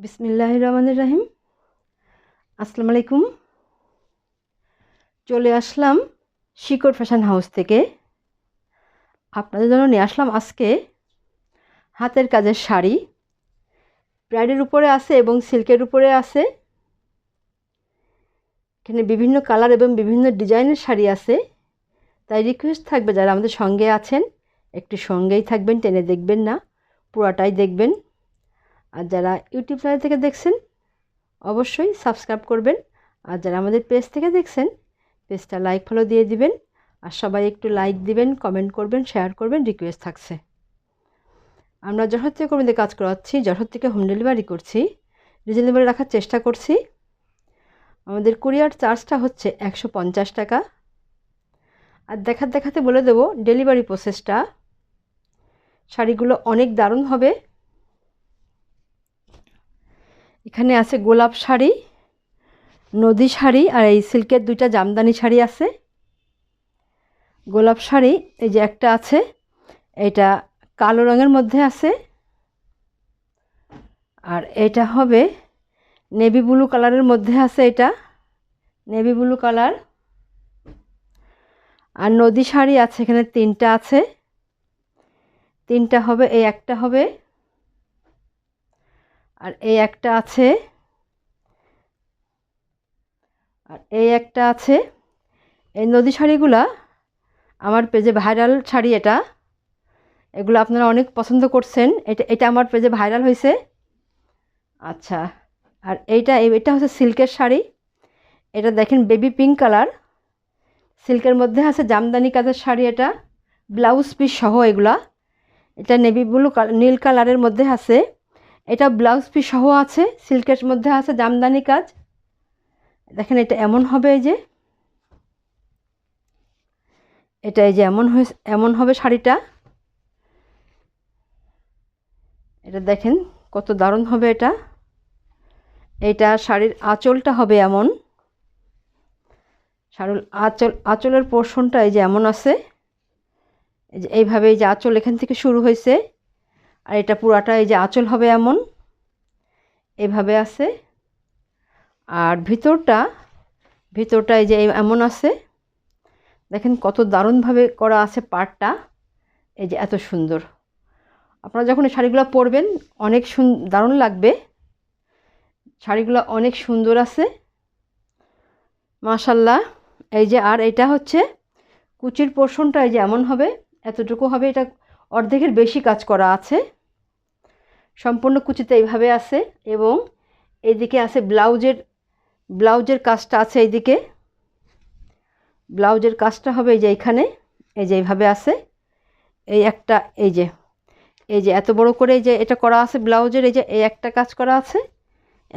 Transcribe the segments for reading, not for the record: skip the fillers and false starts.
বিসমিল্লাহির রহমানির রহিম। আসসালামু আলাইকুম। চলে আসলাম শিকড় ফ্যাশন হাউস থেকে। আপনাদের জন্য নিয়ে আসলাম আজকে হাতের কাজের শাড়ি। ব্রাইডের উপরে আছে এবং সিল্কের উপরে আছে। এখানে বিভিন্ন কালার এবং বিভিন্ন ডিজাইনের শাড়ি আছে। তাই রিকোয়েস্ট থাকবে, যারা আমাদের সঙ্গে আছেন একটু সঙ্গেই থাকবেন, টেনে দেখবেন না, পুরাটাই দেখবেন। আর যারা ইউটিউব চ্যানেল থেকে দেখছেন অবশ্যই সাবস্ক্রাইব করবেন। আর যারা আমাদের পেজ থেকে দেখছেন পেজটা লাইক ফলো দিয়ে দিবেন। আর সবাই একটু লাইক দিবেন, কমেন্ট করবেন, শেয়ার করবেন, রিকোয়েস্ট থাকছে। আমরা যশোর থেকে কর্মীদের কাজ করাচ্ছি, যশোর থেকে হোম ডেলিভারি করছি, রিজনেবল রাখার চেষ্টা করছি। আমাদের কুরিয়ার চার্জটা হচ্ছে 150 টাকা। আর দেখাতে বলে দেবো ডেলিভারি প্রসেসটা। শাড়িগুলো অনেক দারুণ হবে। এখানে আছে গোলাপ শাড়ি, নদী শাড়ি, আর এই সিল্কের দুইটা জামদানি শাড়ি আছে। গোলাপ শাড়ি এই যে একটা আছে, এটা কালো রঙের মধ্যে আছে। আর এটা হবে নেভি ব্লু কালারের মধ্যে আছে, এটা নেভি ব্লু কালার। আর নদী শাড়ি আছে, এখানে তিনটা আছে, তিনটা হবে, এই একটা হবে, আর এই একটা আছে, আর এই একটা আছে। এই নদী শাড়িগুলা আমার পেজে ভাইরাল শাড়ি। এগুলো আপনারা অনেক পছন্দ করছেন। এটা আমার পেজে ভাইরাল হয়েছে। আচ্ছা, আর এটা হচ্ছে সিল্কের শাড়ি। এটা দেখেন বেবি পিঙ্ক কালার, সিল্কের মধ্যে আছে জামদানি কাজের শাড়ি। এটা ব্লাউজ পিস সহ এগুলা। এটা নেভি ব্লু নীল কালারের মধ্যে আছে, এটা ব্লাউজ পিস সহ আছে, সিল্কের মধ্যে আছে জামদানি কাজ। দেখেন এটা এমন হবে, এই যে এটা এই যে এমন হবে শাড়িটা। এটা দেখেন কত দারুণ হবে এটা। এটা শাড়ির আঁচলটা হবে এমন, শাড়ির আঁচলের পোর্শনটা এই যে এমন আছে, এই যে এইভাবে, এই যে আঁচল এখান থেকে শুরু হয়েছে, আর এটা পুরাটা এই যে আঁচল হবে এমন, এইভাবে আছে। আর ভিতরটা এই যে এমন আছে। দেখেন কত দারুণভাবে করা আছে পাড়টা, এই যে এত সুন্দর। আপনারা যখন এই শাড়িগুলো পরবেন অনেক দারুণ লাগবে। শাড়িগুলো অনেক সুন্দর আছে মাশাল্লাহ। এই যে আর এটা হচ্ছে কুচির পোর্শনটা এই যে এমন হবে, এতটুকু হবে। এটা অর্ধেকের বেশি কাজ করা আছে, সম্পূর্ণ কুচিতে এইভাবে আছে। এবং এইদিকে আছে ব্লাউজের কাজটা আছে। এইদিকে ব্লাউজের কাজটা হবে এই যে এইখানে, এই যে এইভাবে আছে। এই একটা এই যে এত বড় করে এই যে এটা করা আছে ব্লাউজের, এই যে এই একটা কাজ করা আছে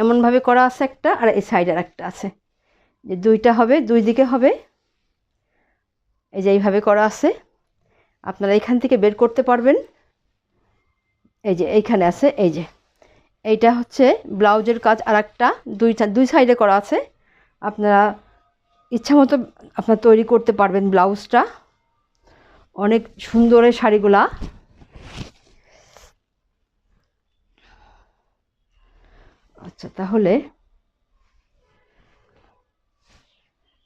এমনভাবে করা আছে একটা, আর এই সাইডের একটা আছে, যে দুইটা হবে, দুই দিকে হবে, এই যে এইভাবে করা আছে। আপনারা এইখান থেকে বের করতে পারবেন। এই যে এইখানে আছে, এই যে এইটা হচ্ছে ব্লাউজের কাজ, আর একটা দুই সাইডে করা আছে। আপনারা ইচ্ছা মতো আপনারা তৈরি করতে পারবেন ব্লাউজটা। অনেক সুন্দর এই শাড়িগুলা। আচ্ছা, তাহলে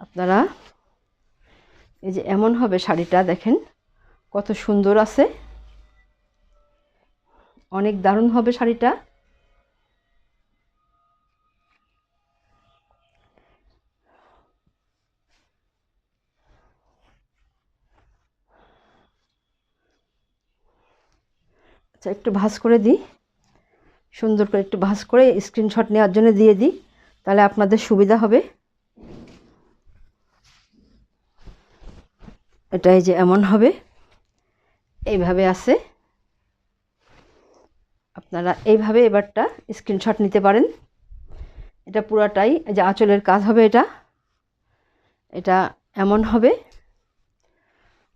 আপনারা এই যে এমন হবে শাড়িটা, দেখেন কত সুন্দর আছে, অনেক দারুণ হবে শাড়িটা। আচ্ছা, একটু ভাঁজ করে দিই, সুন্দর করে একটু ভাঁজ করে স্ক্রিনশট নেওয়ার জন্য দিয়ে দিই, তাহলে আপনাদের সুবিধা হবে। এটা এই যে এমন হবে, এইভাবে আছে। আপনারা এইভাবে এবারটা স্ক্রিনশট নিতে পারেন। এটা পুরাটাই এই যে আঁচলের কাজ হবে, এটা এমন হবে।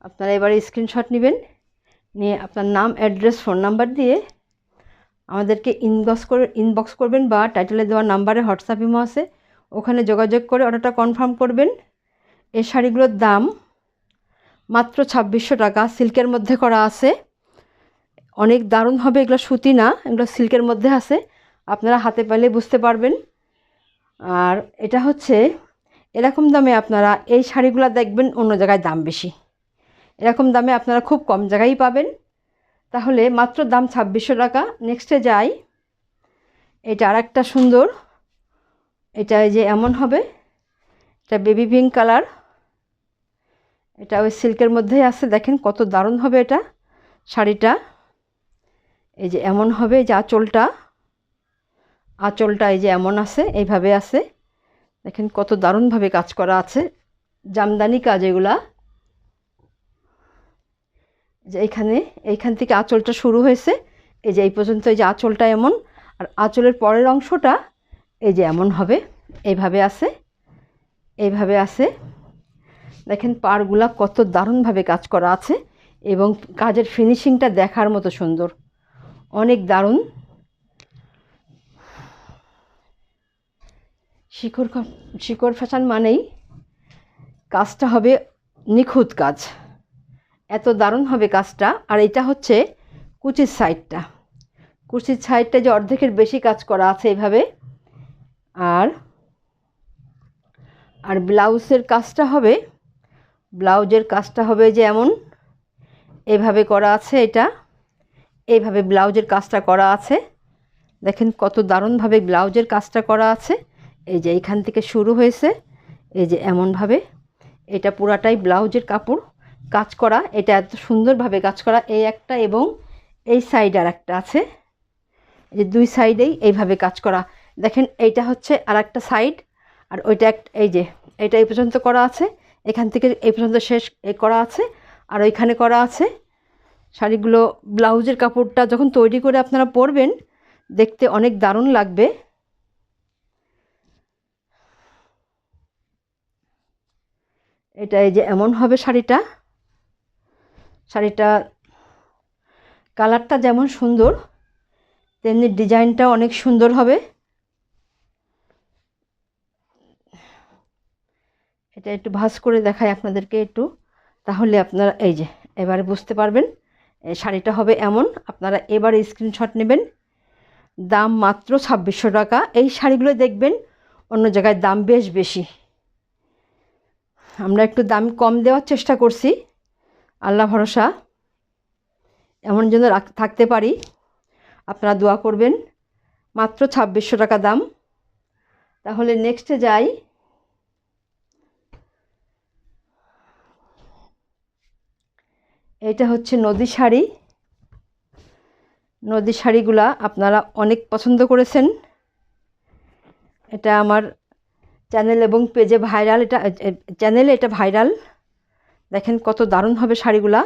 আপনারা এবারে স্ক্রিনশট নেবেন, নিয়ে আপনার নাম, অ্যাড্রেস, ফোন নাম্বার দিয়ে আমাদেরকে ইনবক্স করবেন, বা টাইটেলে দেওয়া নাম্বারে হোয়াটসঅ্যাপ ইমো আছে, ওখানে যোগাযোগ করে অর্ডারটা কনফার্ম করবেন। এই শাড়িগুলোর দাম মাত্র 2600 টাকা, সিল্কের মধ্যে করা আছে। অনেক দারুণ হবে, এগুলো সুতি না, এগুলো সিল্কের মধ্যে আছে। আপনারা হাতে পেলে বুঝতে পারবেন। আর এটা হচ্ছে এরকম দামে আপনারা এই শাড়িগুলো দেখবেন অন্য জায়গায় দাম বেশি, এরকম দামে আপনারা খুব কম জায়গায় পাবেন। তাহলে মাত্র দাম 2600 টাকা। নেক্সটে যাই, এটা আর একটা সুন্দর, এটা এই যে এমন হবে, এটা বেবি পিঙ্ক কালার, এটা ওই সিল্কের মধ্যেই আছে। দেখেন কত দারুণ হবে এটা শাড়িটা। এই যে এমন হবে, এই যে আঁচলটা এই যে এমন আছে, এইভাবে আছে। দেখেন কত দারুণভাবে কাজ করা আছে, জামদানি কাজ এগুলা। যে এইখান থেকে আঁচলটা শুরু হয়েছে, এই যে এই পর্যন্ত, এই যে আঁচলটা এমন, আর আঁচলের পরের অংশটা এই যে এমন হবে, এইভাবে আছে। দেখেন পাড়গুলা কত দারুণভাবে কাজ করা আছে, এবং কাজের ফিনিশিংটা দেখার মতো সুন্দর, অনেক দারুণ। শিকড় ফ্যাশন মানেই কাজটা হবে নিখুঁত কাজ, এত দারুণ হবে কাজটা। আর এটা হচ্ছে কুচির সাইডটা যে অর্ধেকের বেশি কাজ করা আছে এইভাবে। আর ব্লাউজের কাজটা হবে যে এমন, এইভাবে করা আছে। এটা এইভাবে ব্লাউজের কাজটা করা আছে। দেখেন কত দারুণভাবে ব্লাউজের কাজটা করা আছে। এই যে এইখান থেকে শুরু হয়েছে, এই যে এমনভাবে, এটা পুরাটাই ব্লাউজের কাপড় কাজ করা। এটা এত সুন্দরভাবে কাজ করা, এই একটা এবং এই সাইড আর একটা আছে, এই যে দুই সাইডেই এইভাবে কাজ করা। দেখেন এইটা হচ্ছে আর একটা সাইড, আর ওইটা এই যে এটা এই পর্যন্ত করা আছে, এখান থেকে এই পর্যন্ত শেষ করা আছে, আর ওইখানে করা আছে। শাড়িগুলো ব্লাউজের কাপড়টা যখন তৈরি করে আপনারা পরবেন, দেখতে অনেক দারুণ লাগবে। এটা এই যে এমন হবে শাড়িটা কালারটা যেমন সুন্দর, তেমনি ডিজাইনটাও অনেক সুন্দর হবে। এটা একটু ভাঁজ করে দেখাই আপনাদেরকে একটু, তাহলে আপনারা এই যে এবারে বুঝতে পারবেন। শাড়িটা হবে এমন, আপনারা এবারে স্ক্রিনশট নেবেন। দাম মাত্র 2600 টাকা। এই শাড়িগুলো দেখবেন অন্য জায়গায় দাম বেশ বেশি, আমরা একটু দাম কম দেওয়ার চেষ্টা করছি, আল্লাহ ভরসা এমন যেন থাকতে পারি। আপনারা দোয়া করবেন। মাত্র 2600 টাকা দাম। তাহলে নেক্সটে যাই, এটা হচ্ছে নদী শাড়িগুলা আপনারা অনেক পছন্দ করেছেন। এটা আমার চ্যানেল এবং পেজে ভাইরাল, এটা ভাইরাল। দেখেন কত দারুণ হবে শাড়িগুলা।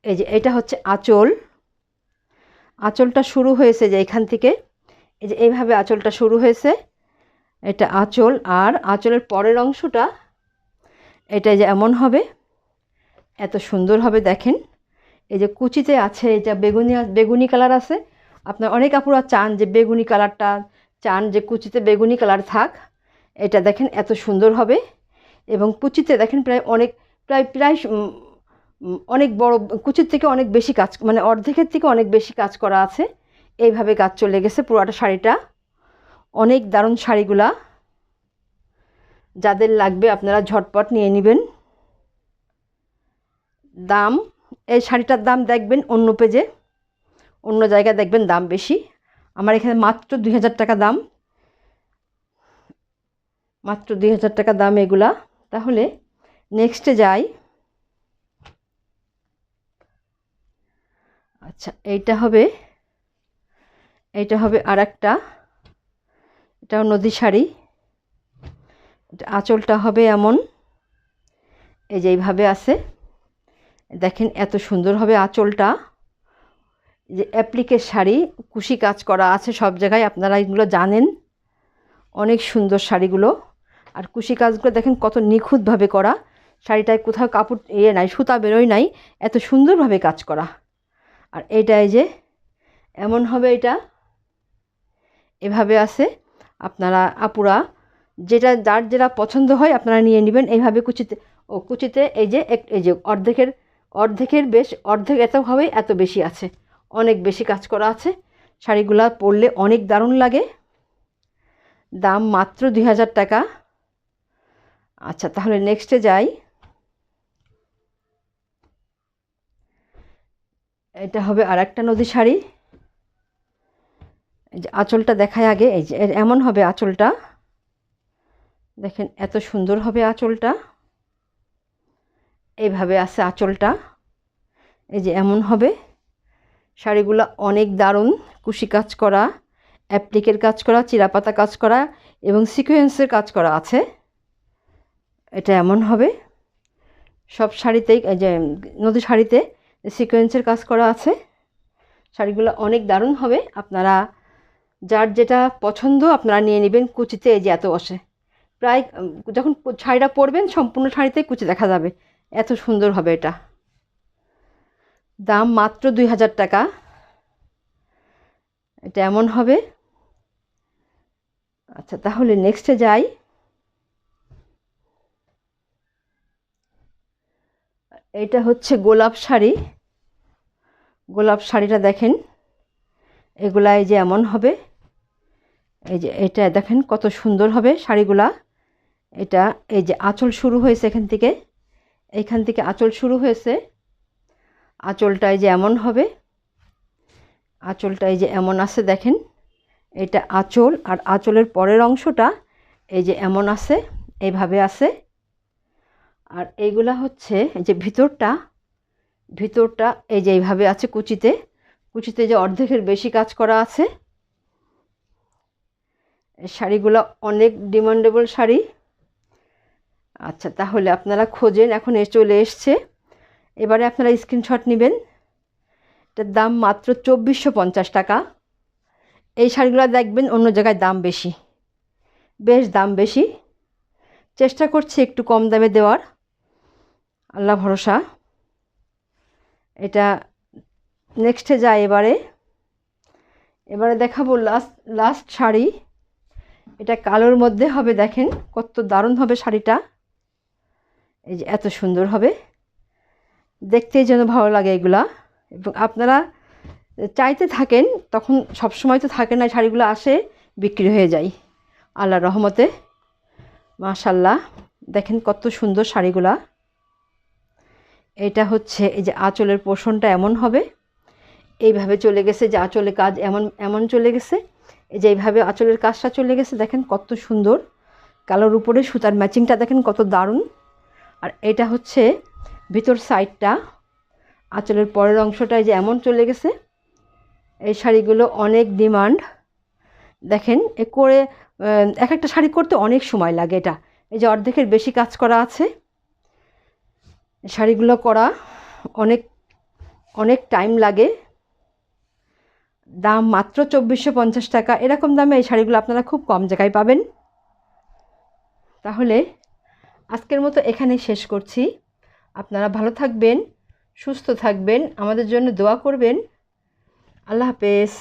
এই যে এটা হচ্ছে আঁচলটা শুরু হয়েছে যে এখান থেকে, এই যে এইভাবে আঁচলটা শুরু হয়েছে, এটা আঁচল। আর আঁচলের পরের অংশটা এটা যে এমন হবে, এত সুন্দর হবে। দেখেন এই যে কুচিতে আছে, এটা বেগুনি কালার আছে। আপনার অনেক আপুরা চান যে বেগুনি কালারটা, চান যে কুচিতে বেগুনি কালার থাক। এটা দেখেন এত সুন্দর হবে, এবং কুচিতে দেখেন প্রায় অনেক বড়, কুচির থেকে অনেক বেশি কাজ, মানে অর্ধেকের থেকে অনেক বেশি কাজ করা আছে। এইভাবে কাজ চলে গেছে পুরোটা শাড়িটা, অনেক দারুণ শাড়িগুলা। যাদের লাগবে আপনারা ঝটপট নিয়ে নেবেন। দাম, এই শাড়িটার দাম দেখবেন অন্য পেজে, অন্য জায়গায় দেখবেন দাম বেশি, আমার এখানে মাত্র 2000 টাকা দাম, মাত্র 2000 টাকা দাম এগুলা। তাহলে নেক্সটে যাই। আচ্ছা, এইটা হবে আর একটা, এটাও নদী শাড়ি। এটা আঁচলটা হবে এমন, এই যে এইভাবে আছে। দেখেন এত সুন্দর হবে আঁচলটা। যে অ্যাপ্লিকের শাড়ি, কুশি কাজ করা আছে সব জায়গায়, আপনারা এগুলো জানেন। অনেক সুন্দর শাড়িগুলো, আর কুশি কাজগুলো দেখেন কত নিখুঁতভাবে করা। শাড়িটায় কোথাও কাপড় নাই, সুতা বেরোয় নাই, এত সুন্দরভাবে কাজ করা। আর এইটা এই যে এমন হবে, এটা এভাবে আছে। আপনারা আপুরা যার যেটা পছন্দ হয় আপনারা নিয়ে নেবেন। এইভাবে কুচিতে এই যে অর্ধেকের অর্ধেক এত হবে, এত বেশি আছে, অনেক বেশি কাজ করা আছে। শাড়িগুলো পরলে অনেক দারুণ লাগে। দাম মাত্র 2000 টাকা। আচ্ছা, তাহলে নেক্সটে যাই। এটা হবে আর একটা নদী শাড়ি। এই যে আঁচলটা দেখায় আগে, এই যে এমন হবে আঁচলটা, দেখেন এত সুন্দর হবে আঁচলটা। এইভাবে আছে আঁচলটা, এই যে এমন হবে। শাড়িগুলো অনেক দারুণ, কুশি কাজ করা, অ্যাপ্লিকের কাজ করা, চিরাপাতা কাজ করা এবং সিকোয়েন্সের কাজ করা আছে। এটা এমন হবে। সব শাড়িতেই, এই যে নদী শাড়িতে সিকোয়েন্সের কাজ করা আছে। শাড়িগুলো অনেক দারুণ হবে। আপনারা যার যেটা পছন্দ আপনারা নিয়ে নেবেন। কুচিতে এই যে এত বসে, প্রায় যখন শাড়িটা পরবেন সম্পূর্ণ শাড়িতেই কুচি দেখা যাবে, এত সুন্দর হবে এটা। দাম মাত্র 2000 টাকা। এটা এমন হবে। আচ্ছা, তাহলে নেক্সটে যাই। এটা হচ্ছে গোলাপ শাড়ি। গোলাপ শাড়িটা দেখেন, এগুলা এই যে এমন হবে। এই যে এটা দেখেন কত সুন্দর হবে শাড়িগুলা। এটা এই যে আঁচল শুরু হয়েছে এইখান থেকে আঁচল শুরু হয়েছে। আঁচলটা এই যে এমন হবে। আঁচলটা এই যে এমন আছে দেখেন, এটা আঁচল। আর আঁচলের পরের অংশটা এই যে এমন আছে, এইভাবে আছে। আর এইগুলা হচ্ছে এই যে ভিতরটা এই যে এইভাবে আছে কুচিতে যে অর্ধেকের বেশি কাজ করা আছে। এই শাড়িগুলো অনেক ডিমান্ডেবল শাড়ি। আচ্ছা, তাহলে আপনারা খোঁজেন, এখন চলে এসছে। এবারে আপনারা স্ক্রিনশট নেবেন। এটার দাম মাত্র 2450 টাকা। এই শাড়িগুলো দেখবেন অন্য জায়গায় দাম বেশি, বেশ দাম বেশি। চেষ্টা করছি একটু কম দামে দেওয়ার, আল্লাহ ভরসা। এটা নেক্সটে যাই। এবারে দেখাবো লাস্ট শাড়ি। এটা কালোর মধ্যে হবে, দেখেন কত দারুণ হবে শাড়িটা। এই যে এত সুন্দর হবে, দেখতেই যেন ভালো লাগে এগুলা। এবং আপনারা চাইতে থাকেন, তখন সবসময় তো থাকে না, শাড়িগুলো আসে বিক্রি হয়ে যায় আল্লাহর রহমতে। মাশাল্লাহ, দেখেন কত সুন্দর শাড়িগুলা। এটা হচ্ছে এই যে আঁচলের পোর্শনটা এমন হবে, এইভাবে চলে গেছে, যে আঁচলে কাজ এমন চলে গেছে। এই যে এইভাবে আঁচলের কাজটা চলে গেছে, দেখেন কত সুন্দর। কালোর উপরে সুতার ম্যাচিংটা দেখেন কত দারুণ। আর এটা হচ্ছে ভিতর সাইডটা, আঁচলের পরের অংশটায় যে এমন চলে গেছে। এই শাড়িগুলো অনেক ডিমান্ড। দেখেন এ করে এক একটা শাড়ি করতে অনেক সময় লাগে। এটা এই যে অর্ধেকের বেশি কাজ করা আছে। শাড়িগুলো করা অনেক অনেক টাইম লাগে। দাম মাত্র 2450 টাকা। এরকম দামে এই শাড়িগুলো আপনারা খুব কম জায়গায় পাবেন। তাহলে আজকের মতো এখানেই শেষ করছি। আপনারা ভালো থাকবেন, সুস্থ থাকবেন, আমাদের জন্য দোয়া করবেন। আল্লাহ হাফেজ।